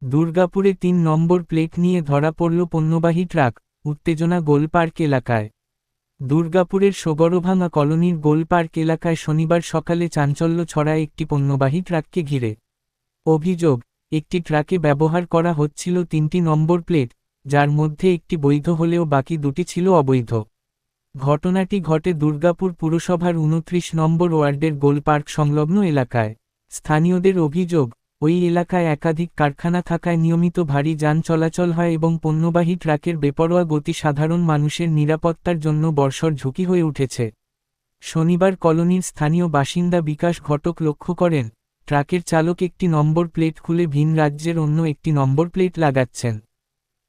দুর্গাপুরে ৩ number plate নিয়ে ধরা পড়ল পণ্যবাহী ট্রাক, উত্তেজনা গোলপার্ক এলাকায়। দুর্গাপুরের সোগরভাঙা কলোনির গোলপার্ক এলাকায় শনিবার সকালে চাঞ্চল্য ছড়ায় একটি পণ্যবাহী ট্রাককে ঘিরে। অভিযোগ, একটি ট্রাকে ব্যবহার করা হচ্ছিল ৩টি নম্বর প্লেট, যার মধ্যে একটি বৈধ হলেও বাকি দুটি ছিল অবৈধ। ঘটনাটি ঘটে দুর্গাপুর পুরসভার ২৯ নম্বর ওয়ার্ডের গোলপার্ক সংলগ্ন এলাকায়। স্থানীয়দের অভিযোগ, ওই এলাকায় একাধিক কারখানা থাকায় নিয়মিত ভারী যান চলাচল হয় এবং পণ্যবাহী ট্রাকের বেপরোয়া গতি সাধারণ মানুষের নিরাপত্তার জন্য বর্ষর ঝুঁকি হয়ে উঠেছে। শনিবার কলোনির স্থানীয় বাসিন্দা বিকাশ ঘটক লক্ষ্য করেন, ট্রাকের চালক একটি নম্বর প্লেট খুলে ভিন রাজ্যের অন্য একটি নম্বর প্লেট লাগাচ্ছেন।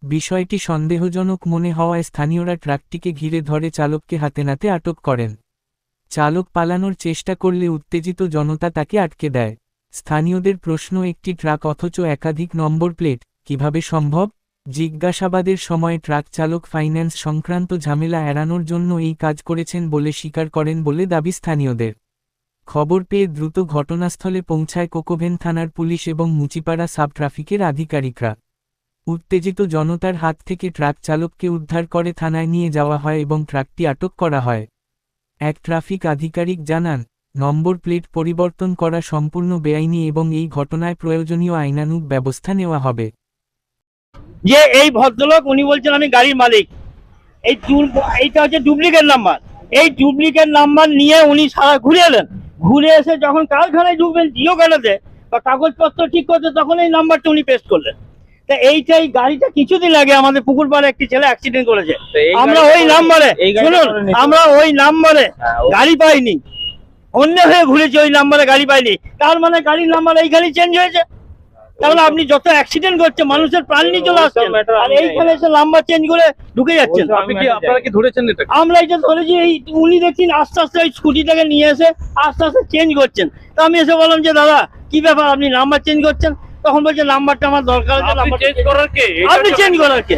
বিষয়টি সন্দেহজনক মনে হওয়ায় স্থানীয়রা ট্রাকটিকে ঘিরে ধরে চালককে হাতেনাতে আটক করেন। চালক পালানোর চেষ্টা করলে উত্তেজিত জনতা তাকে আটকে দেয়। স্থানীয়দের প্রশ্ন, একটি ট্রাক অথচ একাধিক নম্বর প্লেট, কিভাবে সম্ভব? জিজ্ঞাসাবাদের সময় ট্রাক চালক ফাইন্যান্স সংক্রান্ত ঝামেলা এড়ানোর জন্য এই কাজ করেছেন বলে স্বীকার করেন বলে দাবি স্থানীয়দের। খবর পেয়ে দ্রুত ঘটনাস্থলে পৌঁছায় কোকোভেন থানার পুলিশ এবং মুচিপাড়া সাব ট্রাফিকের আধিকারিকরা। উত্তেজিত জনতার হাত থেকে ট্রাক চালককে উদ্ধার করে থানায় নিয়ে যাওয়া হয় এবং ট্রাকটি আটক করা হয়। এক ট্রাফিক আধিকারিক জানান, নম্বর প্লেট পরিবর্তন করা সম্পূর্ণ বেআইনি এবং এই ঘটনায় প্রয়োজনীয় আইনানুগ ব্যবস্থা নেওয়া হবে। যে এই ভদ্রলোক উনি বলছেন আমি গাড়ির মালিক, এইটা হচ্ছে ডুপ্লিকেট নাম্বার। এই ডুপ্লিকেট নাম্বার নিয়ে উনি সারা ঘুরে এলেন, ঘুরে এসে যখন কারখানায় ঢুকবেন জিও কাটাতে বা কাগজপত্র ঠিক করতে, তখন এই নাম্বারটা উনি পেস্ট করলেন। তা এইটাই গাড়িটা কিছুদিন আগে আমাদের পুকুরপাড়ে একটি ছেলে অ্যাক্সিডেন্ট করেছে, আমরা ওই নাম্বারে শুনুন, আমরা ওই নাম্বারে গাড়ি পাইনি, অন্য হয়ে ঘুরেছি, ওই নাম্বারে গাড়ি পাইনি। তার মানে গাড়ির নাম্বার এইখানে চেঞ্জ হয়েছে। তাহলে আপনি যত অ্যাক্সিডেন্ট করছে, মানুষের প্রাণ নিয়ে চলে আসছেন, আর এইখানে এসে নাম্বার চেঞ্জ করে ঢুকে যাচ্ছেন। আপনারা কি ধরেছেন এটা? আমরা এটা ধরেছি, এই উনি দেখছেন আস্তে আস্তে ওই স্কুটিটাকে নিয়ে এসে আস্তে আস্তে চেঞ্জ করছেন। তো আমি এসে বললাম যে দাদা কি ব্যাপার, আপনি নাম্বার চেঞ্জ করছেন? তখন বলছে নাম্বারটা আমার দরকার আছে। আপনি চেঞ্জ করার কে? আপনি চেঞ্জ করার কে?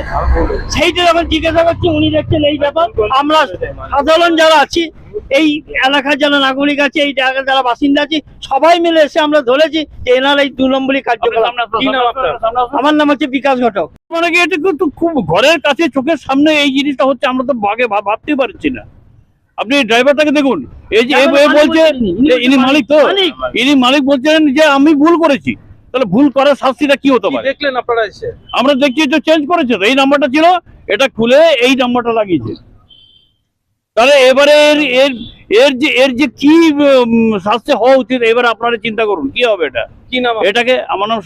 সেইটা যখন জিজ্ঞাসা করছি, উনি দেখছেন এই ব্যাপার। আমরা সাধারণ যারা আছি, এই এলাকার যারা নাগরিক আছে, এই জায়গার যারা বাসিন্দা আছি, সবাই মিলে এসে আমরা ধরেছি যে এনার এই 2 নম্বরই কার্যকলাপ। আমার নাম হচ্ছে বিকাশ ঘটক। মানে কি এটা কিন্তু খুব ঘরের কাছে, চোখের সামনে এই জিনিসটা হচ্ছে, আমরা তো আগে ভাবতে পারছি না। আপনি ড্রাইভারটাকে দেখুন, এই যে বলছে ইনি মালিক, তো ইনি মালিক বলছেন যে আমি ভুল করেছি। তাহলে ভুল করার শাস্তিটা কি হতে পারে? দেখলেন আপনারা এসে? আমরা দেখছি তো চেঞ্জ করেছে, তো এই নাম্বারটা ছিল, এটা খুলে এই নাম্বারটা লাগিয়েছে। তাহলে এবারে এর যে কি শাস্তি হওয়া উচিত, এবারে আপনারা চিন্তা করুন কি হবে এটা। কি নাম? এটাকে আমার নাম